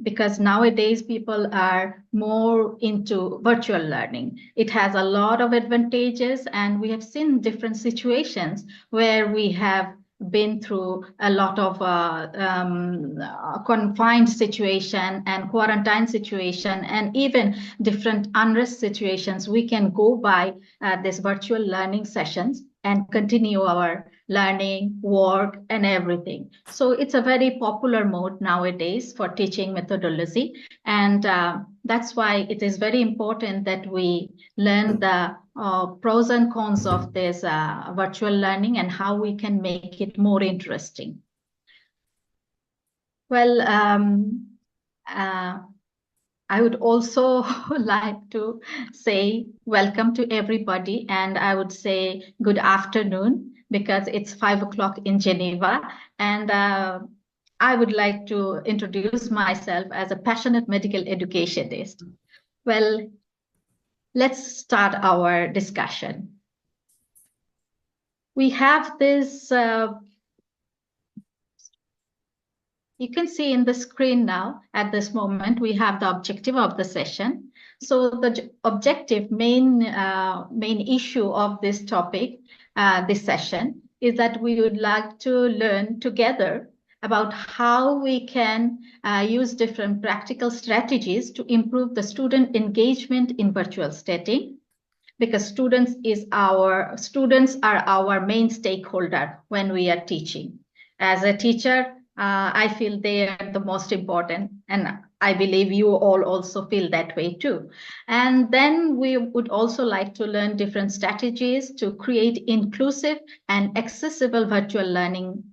because nowadays people are more into virtual learning. It has a lot of advantages, and we have seen different situations where we have been through a lot of confined situation and quarantine situation, and even different unrest situations. We can go by this virtual learning sessions and continue our learning, work, and everything. So it's a very popular mode nowadays for teaching methodology. And that's why it is very important that we learn the pros and cons of this virtual learning and how we can make it more interesting. Well, I would also like to say welcome to everybody, and I would say good afternoon because it's 5 o'clock in Geneva. And I would like to introduce myself as a passionate medical educationist. Well, let's start our discussion. We have this, you can see in the screen now, at this moment, we have the objective of the session. So the objective main issue of this topic, this session, is that we would like to learn together about how we can use different practical strategies to improve the student engagement in virtual setting, because students are our main stakeholder when we are teaching. As a teacher, I feel they are the most important, and I believe you all also feel that way too. And then we would also like to learn different strategies to create inclusive and accessible virtual learning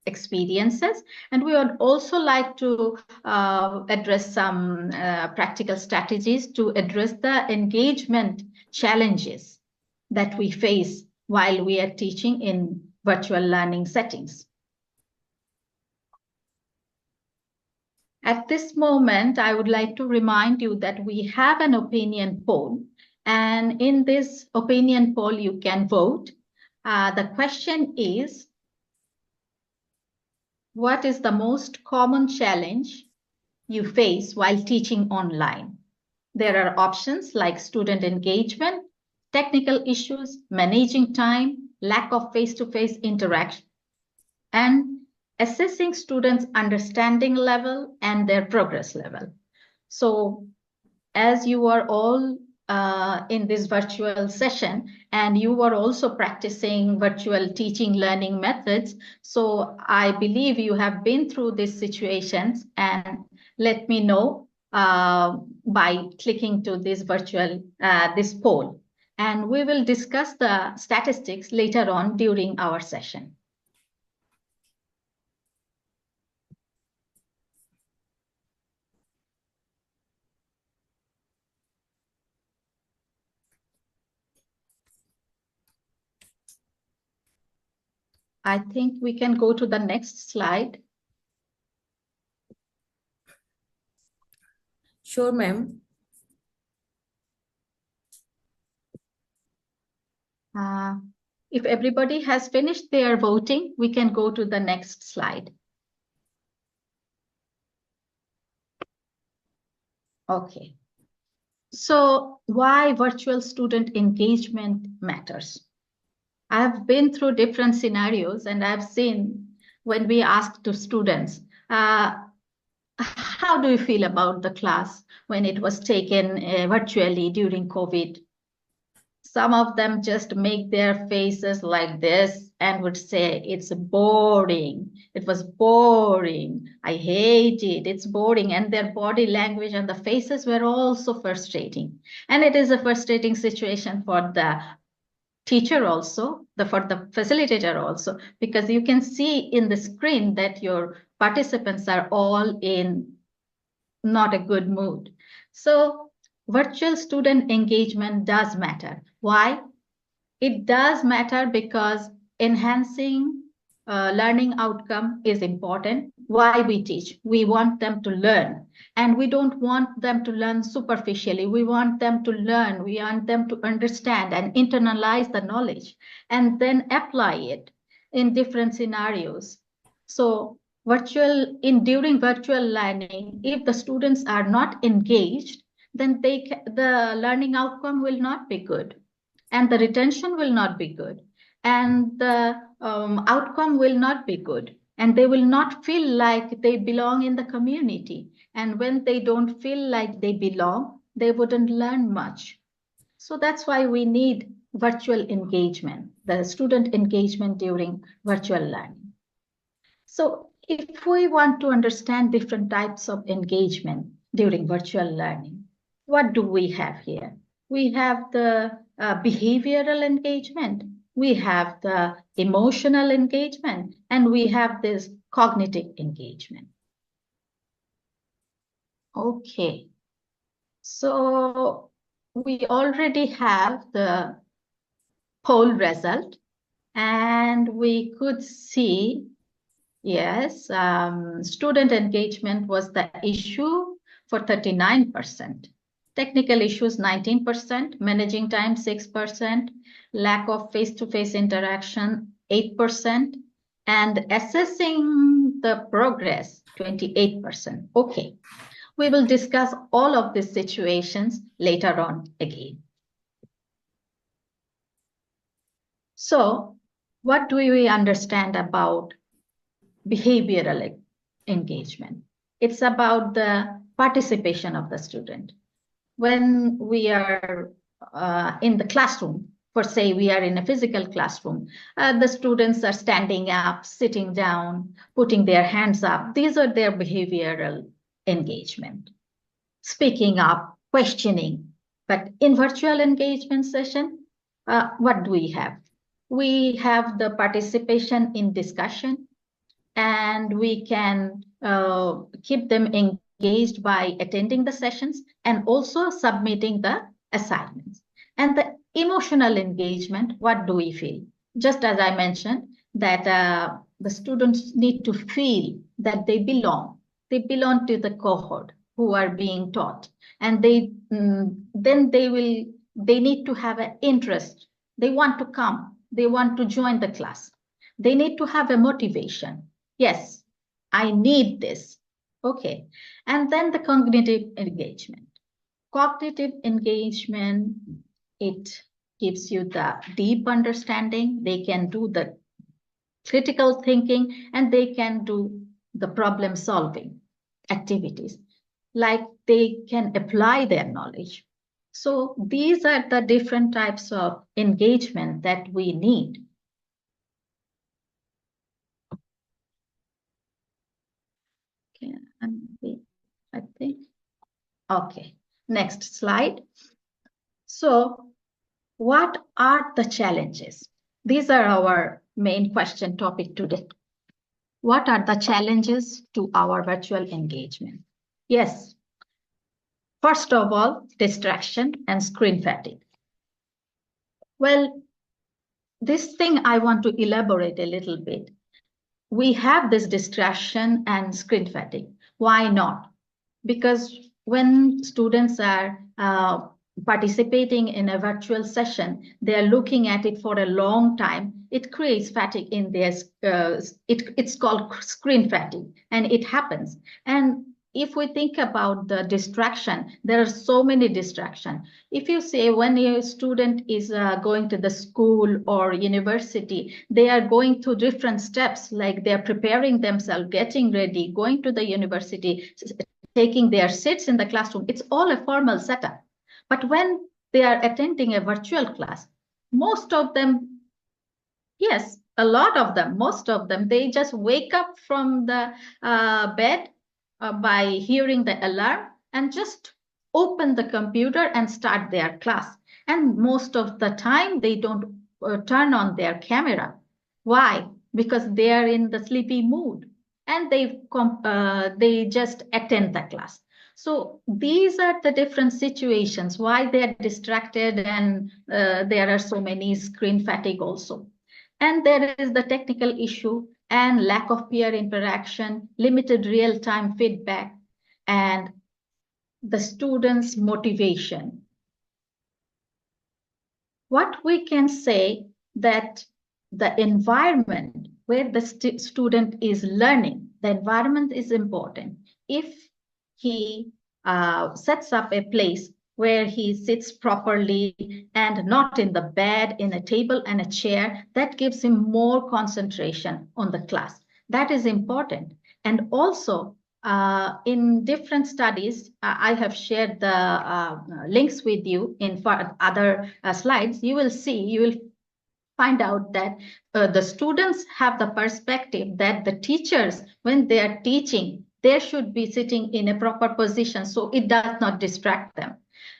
experiences. And we would also like to address some practical strategies to address the engagement challenges that we face while we are teaching in virtual learning settings. At this moment, I would like to remind you that we have an opinion poll, and in this opinion poll, you can vote. The question is, what is the most common challenge you face while teaching online? There are options like student engagement, technical issues, managing time, lack of face-to-face interaction, and assessing students' understanding level and their progress level. So as you are all in this virtual session, and you are also practicing virtual teaching learning methods, so I believe you have been through these situations, and let me know by clicking to this virtual, this poll. And we will discuss the statistics later on during our session. I think we can go to the next slide. Sure, ma'am. If everybody has finished their voting, we can go to the next slide. Okay. So why virtual student engagement matters? I've been through different scenarios, and I've seen when we ask to students, how do you feel about the class when it was taken virtually during COVID? Some of them just make their faces like this and would say, it's boring. It was boring. I hate it. It's boring. And their body language and the faces were also frustrating. And it is a frustrating situation for the teacher also, for the facilitator also, because you can see in the screen that your participants are all in not a good mood. So virtual student engagement does matter. Why? It does matter because enhancing learning outcome is important. Why we teach? We want them to learn, and we don't want them to learn superficially. We want them to learn. We want them to understand and internalize the knowledge and then apply it in different scenarios. So during virtual learning, if the students are not engaged, then the learning outcome will not be good, and the retention will not be good, and the outcome will not be good, and they will not feel like they belong in the community. And when they don't feel like they belong, they wouldn't learn much. So that's why we need virtual engagement, the student engagement during virtual learning. So if we want to understand different types of engagement during virtual learning, what do we have here? We have the behavioral engagement, we have the emotional engagement, and we have this cognitive engagement. Okay, so we already have the poll result, and we could see, yes, student engagement was the issue for 39%. Technical issues 19%, managing time 6%, lack of face-to-face interaction 8%, and assessing the progress 28%. Okay, we will discuss all of these situations later on again. So what do we understand about behavioral engagement? It's about the participation of the student. When we are in the classroom, for say we are in a physical classroom, the students are standing up, sitting down, putting their hands up. These are their behavioral engagement. Speaking up, questioning. But in virtual engagement session, what do we have? We have the participation in discussion, and we can keep them engaged by attending the sessions and also submitting the assignments. And the emotional engagement, what do we feel? Just as I mentioned, that the students need to feel that they belong to the cohort who are being taught, and then they need to have an interest. They want to come, they want to join the class, they need to have a motivation. Yes, I need this. Okay. And then the cognitive engagement. Cognitive engagement, it gives you the deep understanding. They can do the critical thinking, and they can do the problem solving activities. Like they can apply their knowledge. So these are the different types of engagement that we need. I think. Okay, next slide. So what are the challenges? These are our main question topic today. What are the challenges to our virtual engagement? Yes, first of all, distraction and screen fatigue. Well, this thing I want to elaborate a little bit. We have this distraction and screen fatigue. Why not? Because when students are participating in a virtual session, they are looking at it for a long time. It creates fatigue in their, it's called screen fatigue, and it happens. And if we think about the distraction, there are so many distractions. If you say when a student is going to the school or university, they are going through different steps, like they're preparing themselves, getting ready, going to the university, taking their seats in the classroom. It's all a formal setup. But when they are attending a virtual class, most of them, yes, a lot of them, most of them, they just wake up from the bed by hearing the alarm and just open the computer and start their class. And most of the time, they don't turn on their camera. Why? Because they are in the sleepy mood, and they just attend the class. So these are the different situations why they are distracted, and there are so many screen fatigue also. And there is the technical issue and lack of peer interaction, limited real-time feedback, and the students' motivation. What we can say that the environment where the student is learning The environment is important. If he sets up a place where he sits properly and not in the bed, in a table and a chair, that gives him more concentration on the class. That is important. And also, in different studies, I have shared the links with you in other slides. You will find out that the students have the perspective that the teachers, when they are teaching, they should be sitting in a proper position so it does not distract them.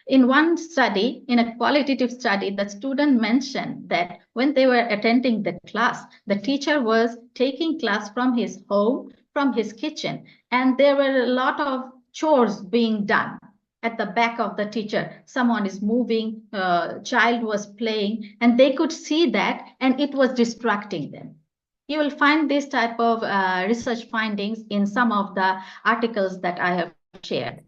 In one study, in a qualitative study, the student mentioned that when they were attending the class, the teacher was taking class from his home, from his kitchen, and there were a lot of chores being done. At the back of the teacher, someone is moving, child was playing, and they could see that, and it was distracting them. You will find this type of research findings in some of the articles that I have shared.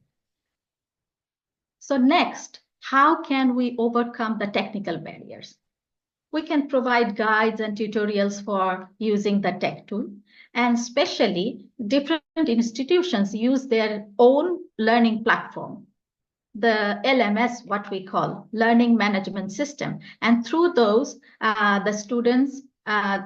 So next, how can we overcome the technical barriers? We can provide guides and tutorials for using the tech tool, and especially different institutions use their own learning platform, the LMS, what we call Learning Management System. And through those, the students,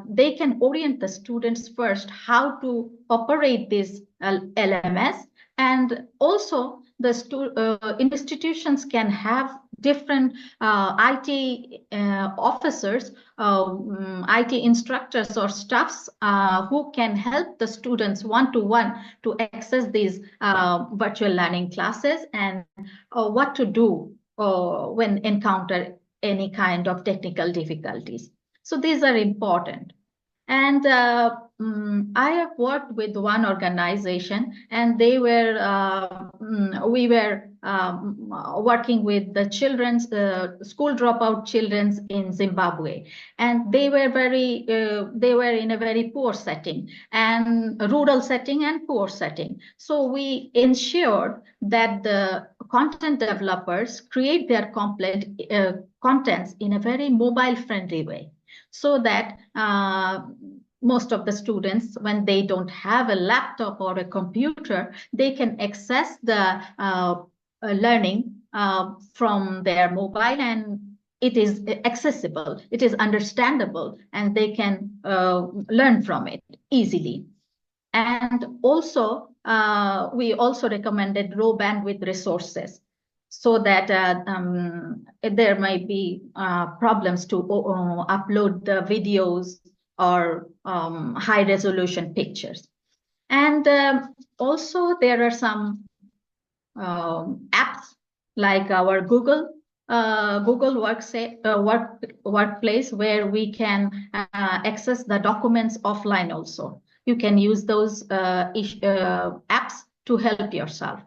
they can orient the students first how to operate this LMS. And also the institutions can have different IT officers, IT instructors or staffs who can help the students one-to-one to access these virtual learning classes and what to do when encounter any kind of technical difficulties. So these are important. And I have worked with one organization, and they were we were working with the children's school dropout children in Zimbabwe, and they were in a very poor setting, and rural setting and poor setting. So we ensured that the content developers create their contents in a very mobile friendly way, so that most of the students, when they don't have a laptop or a computer, they can access the learning from their mobile, and it is accessible, it is understandable, and they can learn from it easily. And also, we also recommended low bandwidth resources, so that there might be problems to upload the videos or high resolution pictures. And also there are some apps like our Google Workplace, where we can access the documents offline also. You can use those apps to help yourself.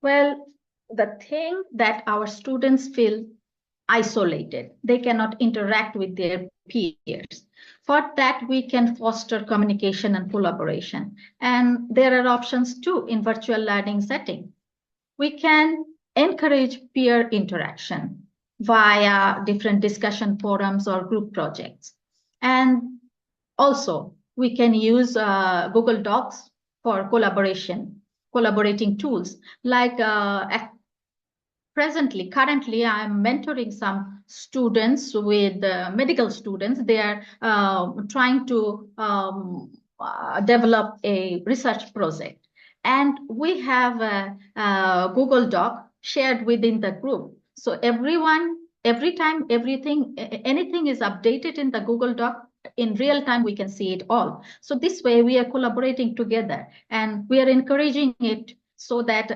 Well, the thing that our students feel isolated, they cannot interact with their peers. For that, we can foster communication and collaboration. And there are options too in virtual learning setting. We can encourage peer interaction via different discussion forums or group projects. And also, we can use Google Docs for collaborating tools. Like currently, I'm mentoring some students with medical students. They are trying to develop a research project. And we have a Google Doc shared within the group. So every time anything is updated in the Google Doc, in real time, we can see it all. So this way we are collaborating together, and we are encouraging it, so that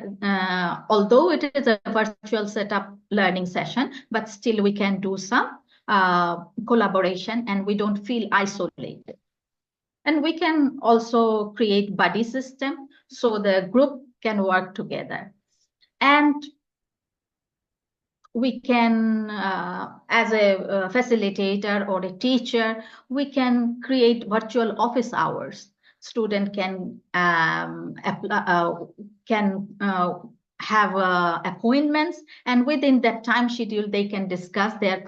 although it is a virtual setup learning session, but still we can do some collaboration and we don't feel isolated. And we can also create buddy system, so the group can work together. And we can, as a facilitator or a teacher, we can create virtual office hours. Student can have appointments, and within that time schedule, they can discuss their